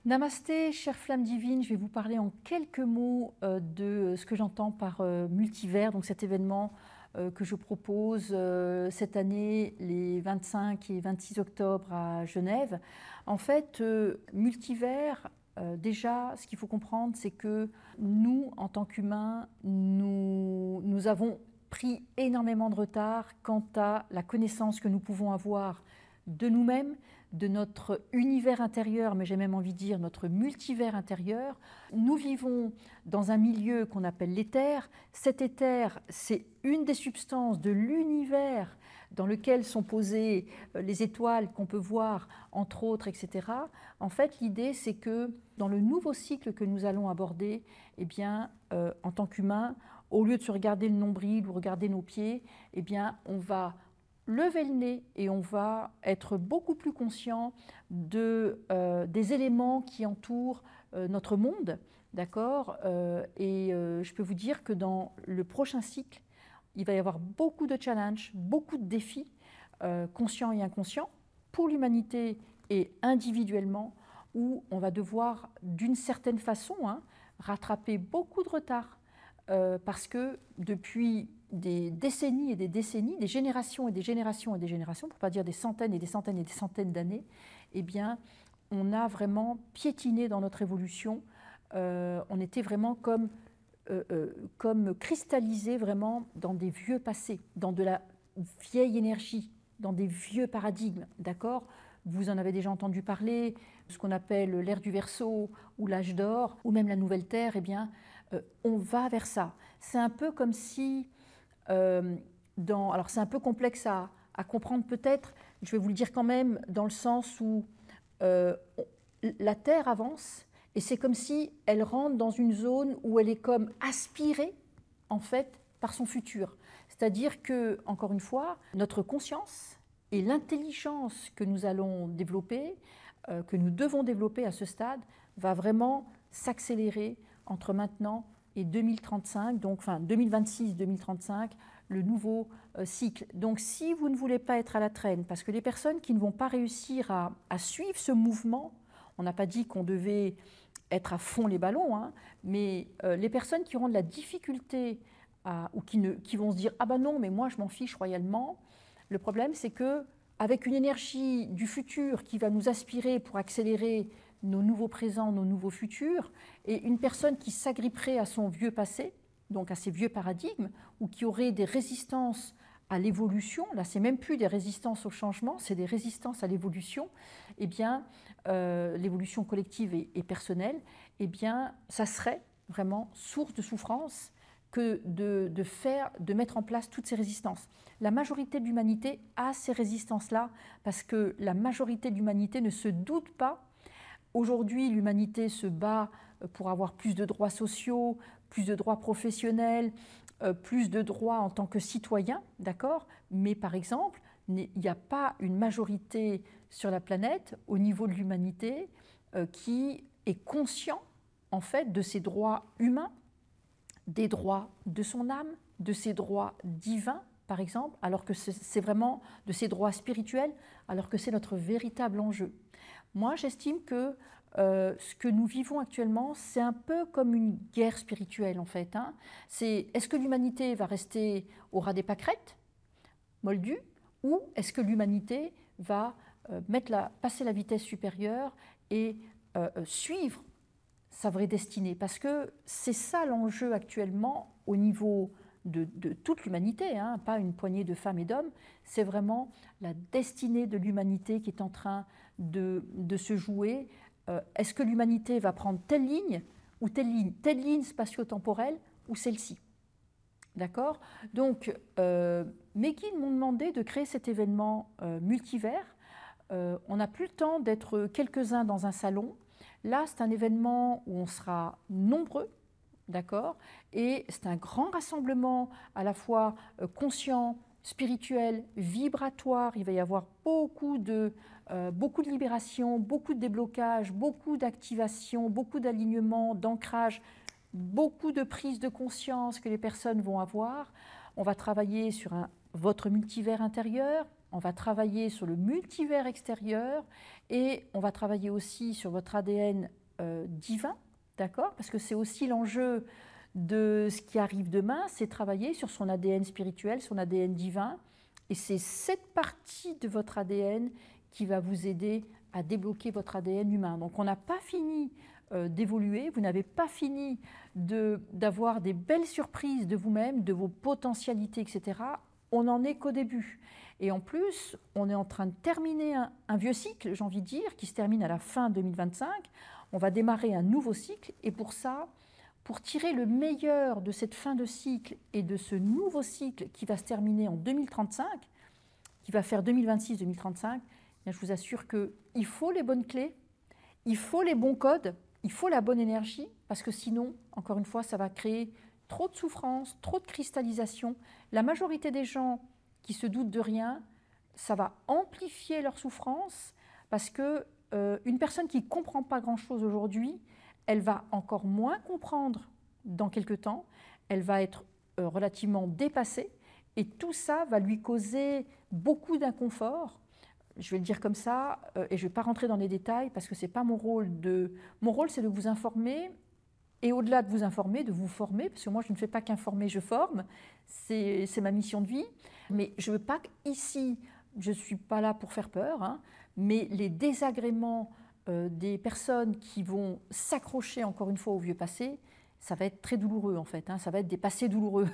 Namasté, chère flamme divine, je vais vous parler en quelques mots de ce que j'entends par multivers, donc cet événement que je propose cette année, les 25 et 26 octobre à Genève. En fait, multivers, déjà, ce qu'il faut comprendre, c'est que nous, en tant qu'humains, nous avons pris énormément de retard quant à la connaissance que nous pouvons avoir de nous-mêmes, de notre univers intérieur, mais j'ai même envie de dire notre multivers intérieur. Nous vivons dans un milieu qu'on appelle l'éther. Cet éther, c'est une des substances de l'univers dans lequel sont posées les étoiles qu'on peut voir, entre autres, etc. En fait, l'idée, c'est que dans le nouveau cycle que nous allons aborder, eh bien, en tant qu'humains, au lieu de se regarder le nombril ou regarder nos pieds, eh bien, on va lever le nez et on va être beaucoup plus conscient des éléments qui entourent notre monde, d'accord. Je peux vous dire que dans le prochain cycle, il va y avoir beaucoup de challenges, beaucoup de défis, conscients et inconscients, pour l'humanité et individuellement, où on va devoir, d'une certaine façon, rattraper beaucoup de retard. Parce que depuis des décennies et des décennies, des générations et des générations et des générations, pour ne pas dire des centaines et des centaines et des centaines d'années, eh bien, on a vraiment piétiné dans notre évolution. On était vraiment comme cristallisé vraiment dans des vieux passés, dans de la vieille énergie, dans des vieux paradigmes, d'accord? Vous en avez déjà entendu parler, ce qu'on appelle l'ère du Verseau ou l'âge d'or, ou même la nouvelle Terre, eh bien, on va vers ça. C'est un peu comme si, alors c'est un peu complexe à comprendre peut-être, je vais vous le dire quand même, dans le sens où la Terre avance, et c'est comme si elle rentre dans une zone où elle est comme aspirée, en fait, par son futur. C'est-à-dire que, encore une fois, notre conscience et l'intelligence que nous allons développer, que nous devons développer à ce stade, va vraiment s'accélérer entre maintenant et 2035, donc enfin 2026-2035, le nouveau cycle. Donc si vous ne voulez pas être à la traîne, parce que les personnes qui ne vont pas réussir à suivre ce mouvement, on n'a pas dit qu'on devait être à fond les ballons, mais les personnes qui auront de la difficulté ou qui vont se dire « Ah ben non, mais moi je m'en fiche royalement », le problème c'est que avec une énergie du futur qui va nous aspirer pour accélérer nos nouveaux présents, nos nouveaux futurs, et une personne qui s'agripperait à son vieux passé, donc à ses vieux paradigmes, ou qui aurait des résistances à l'évolution, là c'est même plus des résistances au changement, c'est des résistances à l'évolution, eh bien l'évolution collective et personnelle, eh bien ça serait vraiment source de souffrance que de mettre en place toutes ces résistances. La majorité de l'humanité a ces résistances-là parce que la majorité de l'humanité ne se doute pas. Aujourd'hui, l'humanité se bat pour avoir plus de droits sociaux, plus de droits professionnels, plus de droits en tant que citoyen, d'accord? Mais par exemple, il n'y a pas une majorité sur la planète, au niveau de l'humanité, qui est conscient, en fait, de ses droits humains, des droits de son âme, de ses droits divins, par exemple, alors que c'est vraiment de ses droits spirituels, alors que c'est notre véritable enjeu. Moi, j'estime que ce que nous vivons actuellement, c'est un peu comme une guerre spirituelle, en fait. Est-ce que l'humanité va rester au ras des pâquerettes, moldue, ou est-ce que l'humanité va passer la vitesse supérieure et suivre sa vraie destinée, parce que c'est ça l'enjeu actuellement au niveau de toute l'humanité, pas une poignée de femmes et d'hommes, c'est vraiment la destinée de l'humanité qui est en train de se jouer. Est-ce que l'humanité va prendre telle ligne ou telle ligne spatio-temporelle ou celle-ci? D'accord? Donc, mes guides m'ont demandé de créer cet événement multivers. On n'a plus le temps d'être quelques-uns dans un salon. Là, c'est un événement où on sera nombreux, d'accord? Et c'est un grand rassemblement à la fois conscient, spirituel, vibratoire. Il va y avoir beaucoup de libération, beaucoup de déblocage, beaucoup d'activation, beaucoup d'alignement, d'ancrage, beaucoup de prise de conscience que les personnes vont avoir. On va travailler sur votre multivers intérieur. on va travailler sur le multivers extérieur et on va travailler aussi sur votre ADN divin, d'accord? Parce que c'est aussi l'enjeu de ce qui arrive demain, c'est travailler sur son ADN spirituel, son ADN divin. Et c'est cette partie de votre ADN qui va vous aider à débloquer votre ADN humain. Donc on n'a pas fini d'évoluer, vous n'avez pas fini d'avoir des belles surprises de vous-même, de vos potentialités, etc. On n'en est qu'au début. Et en plus, on est en train de terminer un vieux cycle, j'ai envie de dire, qui se termine à la fin 2025. On va démarrer un nouveau cycle et pour ça, pour tirer le meilleur de cette fin de cycle et de ce nouveau cycle qui va se terminer en 2035, qui va faire 2026-2035, je vous assure qu'il faut les bonnes clés, il faut les bons codes, il faut la bonne énergie, parce que sinon, encore une fois, ça va créer trop de souffrance, trop de cristallisation. La majorité des gens qui se doutent de rien, ça va amplifier leur souffrance, parce que une personne qui ne comprend pas grand-chose aujourd'hui, elle va encore moins comprendre dans quelques temps, elle va être relativement dépassée, et tout ça va lui causer beaucoup d'inconfort. Je vais le dire comme ça, et je ne vais pas rentrer dans les détails, parce que ce n'est pas mon rôle. Mon rôle, c'est de vous informer, et au-delà de vous informer, de vous former, parce que moi, je ne fais pas qu'informer, je forme, c'est ma mission de vie. Mais je ne veux pas qu'ici, je ne suis pas là pour faire peur, hein, mais les désagréments des personnes qui vont s'accrocher encore une fois au vieux passé, ça va être très douloureux en fait, hein, ça va être des passés douloureux.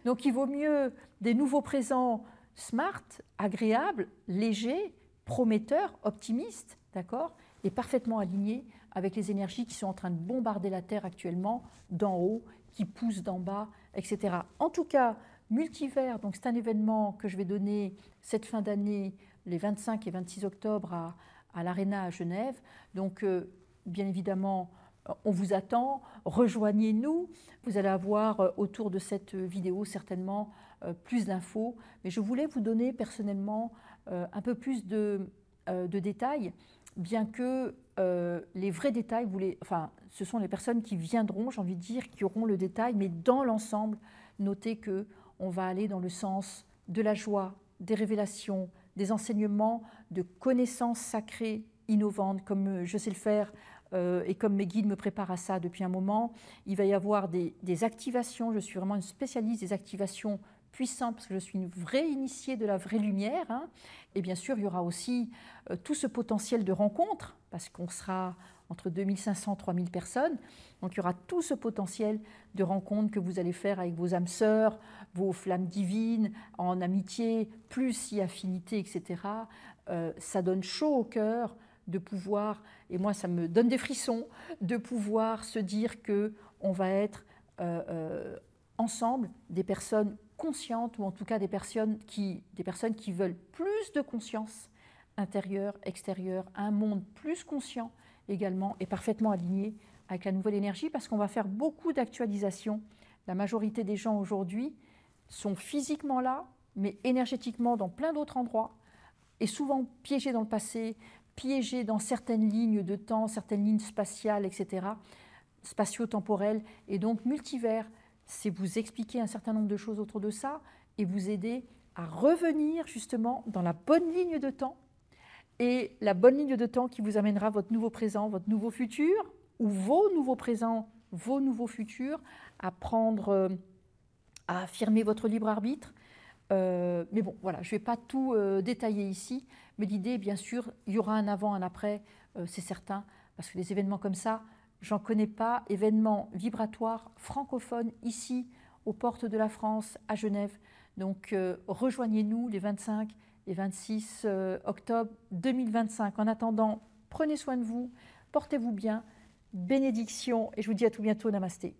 Donc il vaut mieux des nouveaux présents smart, agréables, légers, prometteurs, optimistes, d'accord, et parfaitement alignés avec les énergies qui sont en train de bombarder la Terre actuellement, d'en haut, qui poussent d'en bas, etc. En tout cas, Multivers, donc c'est un événement que je vais donner cette fin d'année, les 25 et 26 octobre à l'Arena à Genève. Donc, bien évidemment, on vous attend, rejoignez-nous. Vous allez avoir autour de cette vidéo certainement plus d'infos. Mais je voulais vous donner personnellement un peu plus de détails, bien que les vrais détails, ce sont les personnes qui viendront, j'ai envie de dire, qui auront le détail, mais dans l'ensemble, notez qu'on va aller dans le sens de la joie, des révélations, des enseignements, de connaissances sacrées innovantes, comme je sais le faire et comme mes guides me préparent à ça depuis un moment. Il va y avoir des activations, je suis vraiment une spécialiste des activations puissantes, parce que je suis une vraie initiée de la vraie lumière, hein. Et bien sûr, il y aura aussi tout ce potentiel de rencontre, parce qu'on sera entre 2500 et 3000 personnes. Donc il y aura tout ce potentiel de rencontre que vous allez faire avec vos âmes sœurs, vos flammes divines, en amitié, plus si affinité, etc. Ça donne chaud au cœur de pouvoir, et moi ça me donne des frissons, de pouvoir se dire qu'on va être ensemble des personnes conscientes, ou en tout cas des personnes qui veulent plus de conscience intérieure, extérieure, un monde plus conscient également et parfaitement aligné avec la nouvelle énergie, parce qu'on va faire beaucoup d'actualisation. La majorité des gens aujourd'hui sont physiquement là, mais énergétiquement dans plein d'autres endroits, et souvent piégés dans le passé, piégés dans certaines lignes de temps, certaines lignes spatiales, etc., spatio-temporelles. Et donc multivers, c'est vous expliquer un certain nombre de choses autour de ça et vous aider à revenir justement dans la bonne ligne de temps, et la bonne ligne de temps qui vous amènera votre nouveau présent, votre nouveau futur, ou vos nouveaux présents, vos nouveaux futurs, à affirmer votre libre arbitre. Mais bon, voilà, je ne vais pas tout détailler ici, mais l'idée, bien sûr, il y aura un avant, un après, c'est certain, parce que les événements comme ça, j'en connais pas, événements vibratoires francophones ici, aux portes de la France, à Genève. Donc rejoignez-nous les 25 et 26 octobre 2025. En attendant, prenez soin de vous, portez-vous bien, bénédictions, et je vous dis à tout bientôt, namasté.